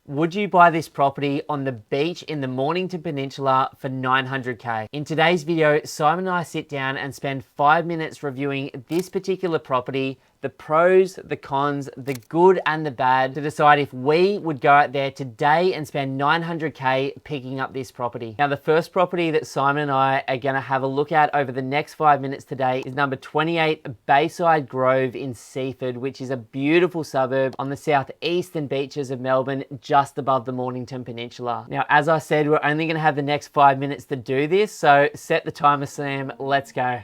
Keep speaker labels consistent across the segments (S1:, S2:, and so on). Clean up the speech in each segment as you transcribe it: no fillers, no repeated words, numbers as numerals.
S1: Would you buy this property on the beach in the Mornington Peninsula for $900K? In today's video, Simon and I sit down and spend 5 minutes reviewing this particular property, the pros, the cons, the good and the bad, to decide if we would go out there today and spend $900K picking up this property. Now, the first property that Simon and I are gonna have a look at over the next 5 minutes today is number 28 Bayside Grove in Seaford, which is a beautiful suburb on the southeastern beaches of Melbourne, just above the Mornington Peninsula. Now, as I said, we're only gonna have the next 5 minutes to do this, so set the timer, Sam, let's go.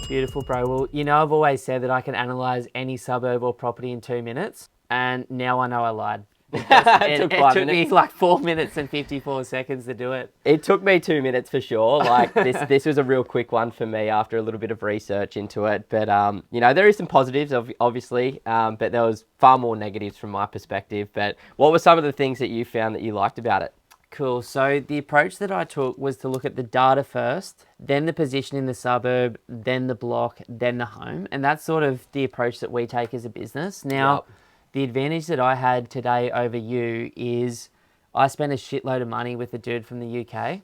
S1: Beautiful, bro. Well, you know, I've always said that I can analyze any suburb or property in 2 minutes, and now I know I lied. It took me like 4 minutes and 54 seconds to do it.
S2: It took me 2 minutes for sure. Like this was a real quick one for me after a little bit of research into it. But you know, there is some positives, obviously, but there was far more negatives from my perspective. But what were some of the things that you found that you liked about it?
S1: Cool. So the approach that I took was to look at the data first, then the position in the suburb, then the block, then the home. And that's sort of the approach that we take as a business. Now, the advantage that I had today over you is I spent a shitload of money with a dude from the UK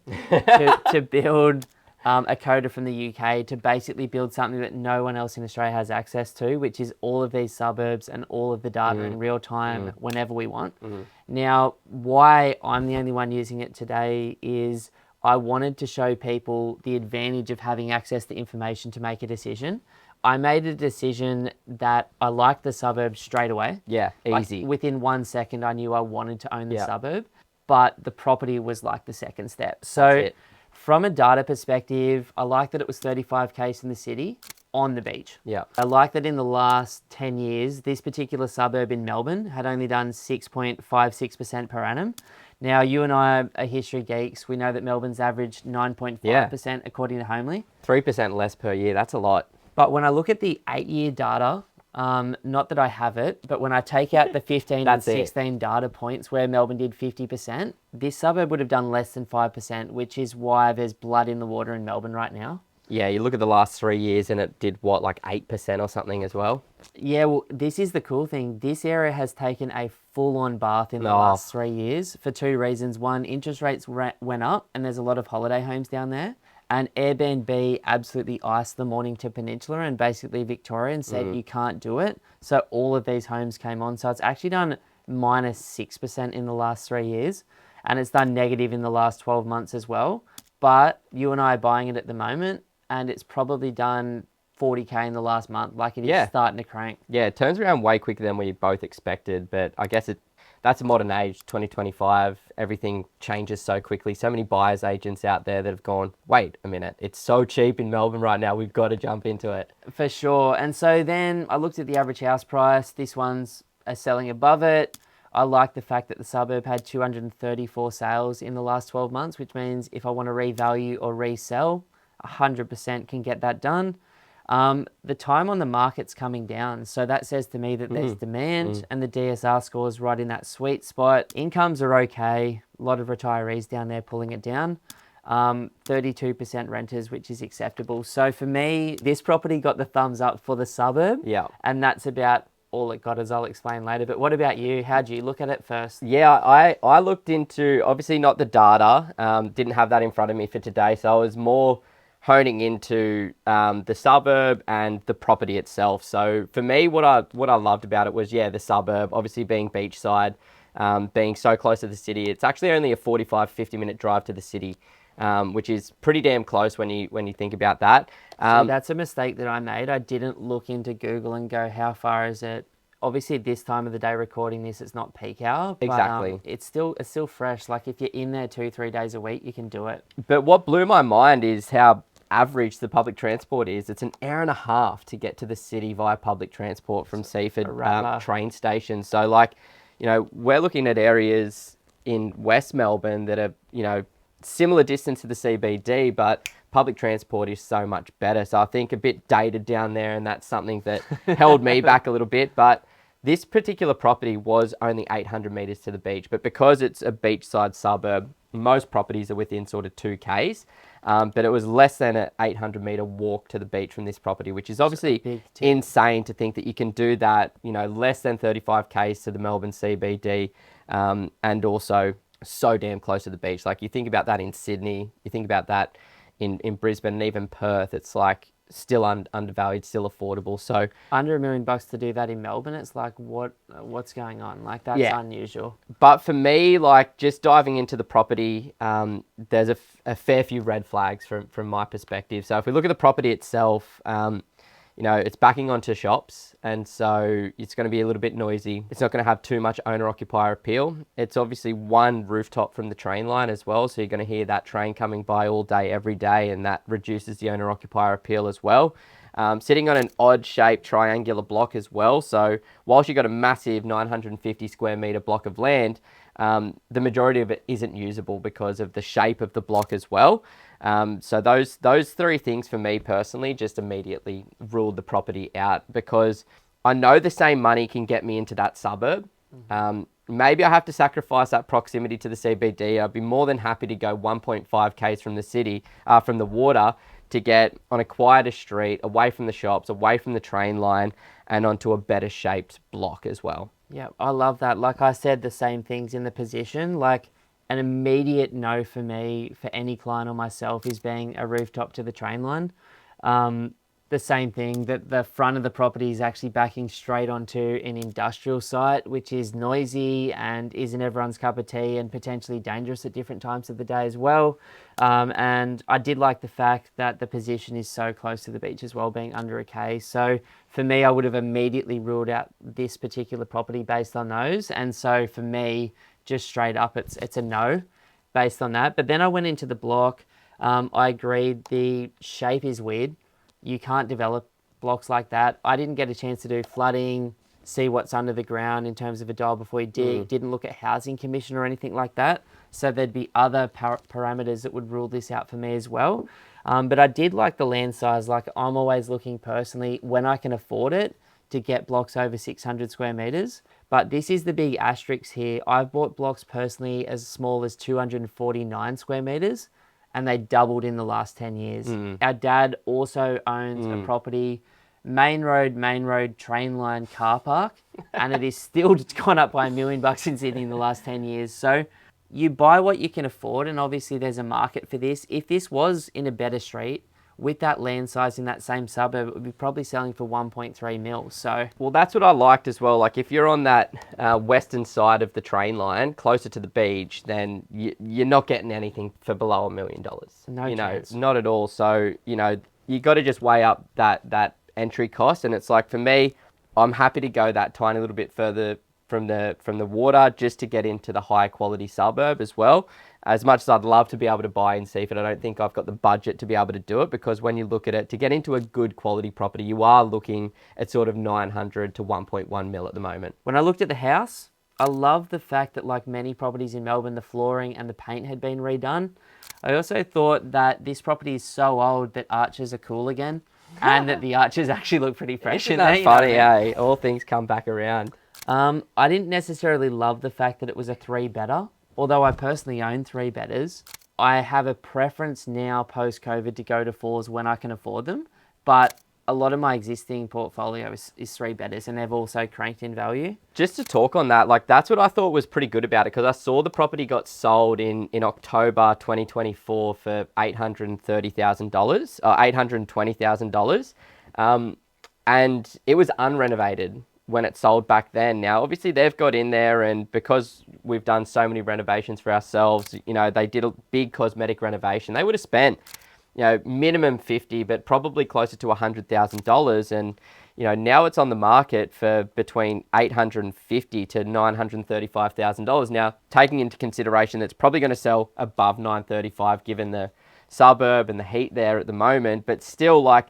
S1: to build a coder from the UK to basically build something that no one else in Australia has access to, which is all of these suburbs and all of the data in real time whenever we want. Now, why I'm the only one using it today is I wanted to show people the advantage of having access to information to make a decision. I made a decision that I liked the suburb straight away.
S2: Yeah, easy.
S1: Like within 1 second, I knew I wanted to own the suburb, but the property was like the second step. So from a data perspective, I like that it was 35K in the city on the beach.
S2: Yeah.
S1: I like that in the last 10 years, this particular suburb in Melbourne had only done 6.56% per annum. Now, you and I are history geeks. We know that Melbourne's averaged 9.5% according to Homely.
S2: 3% less per year, that's a lot.
S1: But when I look at the 8-year data, not that I have it, but when I take out the 15 and 16 data points where Melbourne did 50%, this suburb would have done less than 5%, which is why there's blood in the water in Melbourne right now.
S2: Yeah, you look at the last 3 years and it did what, like 8% or something as well?
S1: Yeah, well, this is the cool thing. This area has taken a full-on bath in the last 3 years for two reasons. One, interest rates went up and there's a lot of holiday homes down there. And Airbnb absolutely iced the Mornington Peninsula and basically Victoria and said you can't do it. So all of these homes came on. So it's actually done minus 6% in the last 3 years. And it's done negative in the last 12 months as well. But you and I are buying it at the moment and it's probably done 40K in the last month. Like it is starting to crank.
S2: Yeah, it turns around way quicker than we both expected. But I guess that's a modern age, 2025. Everything changes so quickly. So many buyers agents out there that have gone, wait a minute, it's so cheap in Melbourne right now. We've got to jump into it.
S1: For sure. And so then I looked at the average house price. This one's selling above it. I like the fact that the suburb had 234 sales in the last 12 months, which means if I want to revalue or resell, 100% can get that done. The time on the market's coming down. So that says to me that there's demand and the DSR score is right in that sweet spot. Incomes are okay. A lot of retirees down there pulling it down. 32% renters, which is acceptable. So for me, this property got the thumbs up for the suburb.
S2: Yeah.
S1: And that's about all it got, as I'll explain later. But what about you? How'd you look at it first?
S2: Yeah, I looked into, obviously not the data, didn't have that in front of me for today. So I was more honing into the suburb and the property itself. So for me, what I loved about it was, the suburb, obviously being beachside, being so close to the city. It's actually only a 50 minute drive to the city, which is pretty damn close when you think about that.
S1: So that's a mistake that I made. I didn't look into Google and go, how far is it? Obviously, at this time of the day recording this, it's not peak hour. But,
S2: exactly.
S1: It's still fresh. Like if you're in there 2-3 days a week, you can do it.
S2: But what blew my mind is how average the public transport is. It's an hour and a half to get to the city via public transport from Seaford train station. So like, we're looking at areas in West Melbourne that are, similar distance to the CBD, but public transport is so much better. So I think a bit dated down there, and that's something that held me back a little bit. But This particular property was only 800 meters to the beach, but because it's a beachside suburb, most properties are within sort of 2Ks. But it was less than an 800 meter walk to the beach from this property, which is obviously insane to think that you can do that, you know, less than 35Ks to the Melbourne CBD, and also so damn close to the beach. Like, you think about that in Sydney, you think about that in Brisbane and even Perth, it's like still undervalued, still affordable. So
S1: under $1 million to do that in Melbourne, it's like, what's going on? Like, that's unusual.
S2: But for me, like, just diving into the property, there's a fair few red flags from my perspective. So if we look at the property itself, you know, it's backing onto shops, and so it's going to be a little bit noisy. It's not going to have too much owner-occupier appeal. It's obviously one rooftop from the train line as well, so you're going to hear that train coming by all day, every day, and that reduces the owner-occupier appeal as well. Sitting on an odd-shaped triangular block as well, so whilst you've got a massive 950 square metre block of land, the majority of it isn't usable because of the shape of the block as well. So those three things for me personally just immediately ruled the property out, because I know the same money can get me into that suburb. Maybe I have to sacrifice that proximity to the CBD. I'd be more than happy to go 1.5 Ks from the city, from the water, to get on a quieter street, away from the shops, away from the train line, and onto a better shaped block as well.
S1: Yeah, I love that. Like I said, the same things in the position. Like, an immediate no for me, for any client or myself, is being a rooftop to the train line. The same thing, that the front of the property is actually backing straight onto an industrial site, which is noisy and isn't everyone's cup of tea, and potentially dangerous at different times of the day as well. And I did like the fact that the position is so close to the beach as well, being under a K. So for me, I would have immediately ruled out this particular property based on those. And so for me, just straight up, it's a no based on that. But then I went into the block. I agreed the shape is weird. You can't develop blocks like that. I didn't get a chance to do flooding, see what's under the ground in terms of a dial before you dig. Didn't look at housing commission or anything like that. So there'd be other parameters that would rule this out for me as well. But I did like the land size. Like, I'm always looking personally, when I can afford it, to get blocks over 600 square meters. But this is the big asterisk here. I've bought blocks personally as small as 249 square meters, and they doubled in the last 10 years. Our dad also owns a property, main road, train line, car park, and it is still gone up by $1 million in Sydney in the last 10 years. So you buy what you can afford, and obviously there's a market for this. If this was in a better street, with that land size in that same suburb, it would be probably selling for 1.3 mil. So,
S2: well, that's what I liked as well. Like, if you're on that western side of the train line, closer to the beach, then you're not getting anything for below $1 million.
S1: No chance.
S2: Not at all. So, you know, you got to just weigh up that entry cost. And it's like, for me, I'm happy to go that tiny little bit further from the water just to get into the high quality suburb as well. As much as I'd love to be able to buy in Seaford, I don't think I've got the budget to be able to do it, because when you look at it, to get into a good quality property, you are looking at sort of 900 to 1.1 mil at the moment.
S1: When I looked at the house, I love the fact that, like many properties in Melbourne, the flooring and the paint had been redone. I also thought that this property is so old that arches are cool again, and that the arches actually look pretty fresh in there.
S2: Isn't that funny, eh? All things come back around.
S1: I didn't necessarily love the fact that it was a 3-bedder. Although I personally own 3-bedders, I have a preference now post-COVID to go to 4s when I can afford them. But a lot of my existing portfolio is 3-bedders, and they've also cranked in value.
S2: Just to talk on that, like, that's what I thought was pretty good about it, because I saw the property got sold in October 2024 for $830,000, or $820,000. And it was unrenovated when it sold back then. Now, obviously they've got in there, and because we've done so many renovations for ourselves, you know, they did a big cosmetic renovation. They would have spent, you know, minimum 50, but probably closer to $100,000. And, you know, now it's on the market for between $850,000 to $935,000. Now, taking into consideration that's probably going to sell above $935,000 given the suburb and the heat there at the moment, but still, like,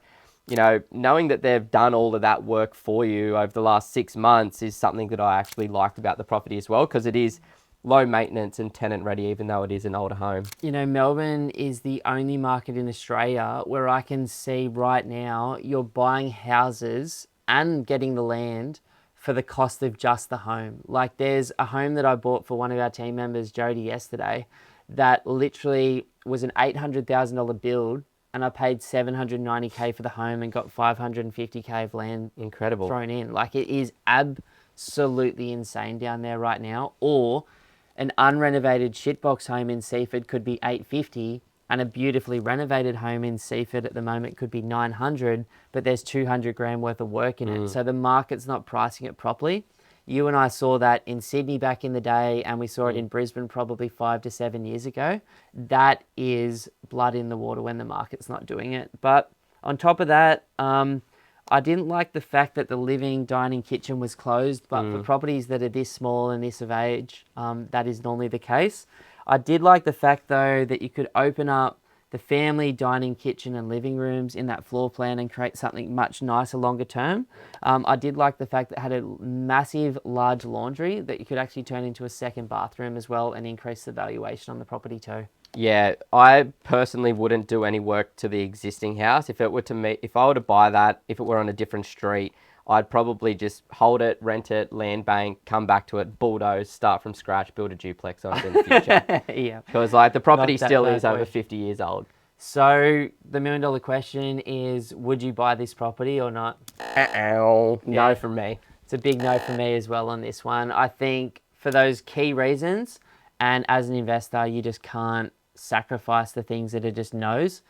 S2: you know, knowing that they've done all of that work for you over the last 6 months is something that I actually liked about the property as well, because it is low maintenance and tenant ready, even though it is an older home.
S1: You know, Melbourne is the only market in Australia where I can see right now you're buying houses and getting the land for the cost of just the home. Like there's a home that I bought for one of our team members, Jody, yesterday, that literally was an $800,000 build, and I paid $790K for the home and got $550K of land
S2: Incredible.
S1: thrown in. Like it is absolutely insane down there right now. Or an unrenovated shitbox home in Seaford could be $850, and a beautifully renovated home in Seaford at the moment could be $900, but there's $200,000 worth of work in it. So the market's not pricing it properly. You and I saw that in Sydney back in the day, and we saw it in Brisbane probably 5 to 7 years ago. That is blood in the water when the market's not doing it. But on top of that, I didn't like the fact that the living, dining, kitchen was closed, but for properties that are this small and this of age, that is normally the case. I did like the fact though that you could open up the family, dining, kitchen and living rooms in that floor plan and create something much nicer longer term. I did like the fact that it had a massive large laundry that you could actually turn into a second bathroom as well and increase the valuation on the property too.
S2: Yeah, I personally wouldn't do any work to the existing house. If I were to buy that, if it were on a different street, I'd probably just hold it, rent it, land bank, come back to it, bulldoze, start from scratch, build a duplex on it in the future.
S1: Yeah.
S2: Because like the property
S1: Not that
S2: still
S1: bad
S2: is over
S1: boy.
S2: 50 years old.
S1: So the $1 million question is, would you buy this property or not?
S2: No
S1: Yeah.
S2: from me.
S1: It's a big no for me as well on this one. I think for those key reasons, and as an investor, you just can't sacrifice the things that are just no's.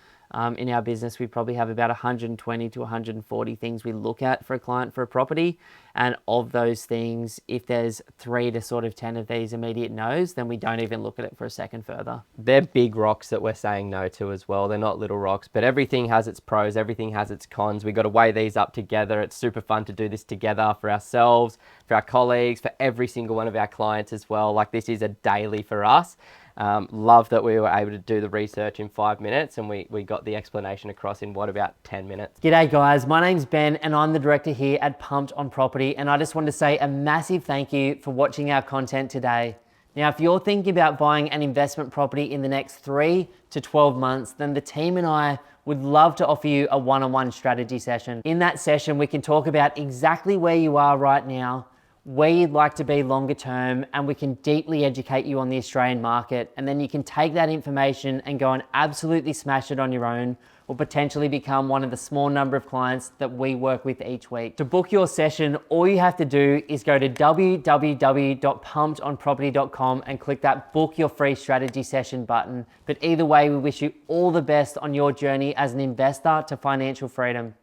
S1: In our business, we probably have about 120 to 140 things we look at for a client for a property. And of those things, if there's 3 to sort of 10 of these immediate no's, then we don't even look at it for a second further.
S2: They're big rocks that we're saying no to as well. They're not little rocks, but everything has its pros, everything has its cons. We got to weigh these up together. It's super fun to do this together for ourselves, for our colleagues, for every single one of our clients as well. Like this is a daily for us. Love that we were able to do the research in 5 minutes and we got the explanation across in about 10 minutes.
S1: G'day guys, my name's Ben and I'm the director here at Pumped on Property, and I just wanted to say a massive thank you for watching our content today. Now, if you're thinking about buying an investment property in the next 3 to 12 months, then the team and I would love to offer you a one-on-one strategy session. In that session, we can talk about exactly where you are right now, where you'd like to be longer term, and we can deeply educate you on the Australian market. And then you can take that information and go and absolutely smash it on your own, or potentially become one of the small number of clients that we work with each week. To book your session, all you have to do is go to www.pumpedonproperty.com and click that book your free strategy session button. But either way, we wish you all the best on your journey as an investor to financial freedom.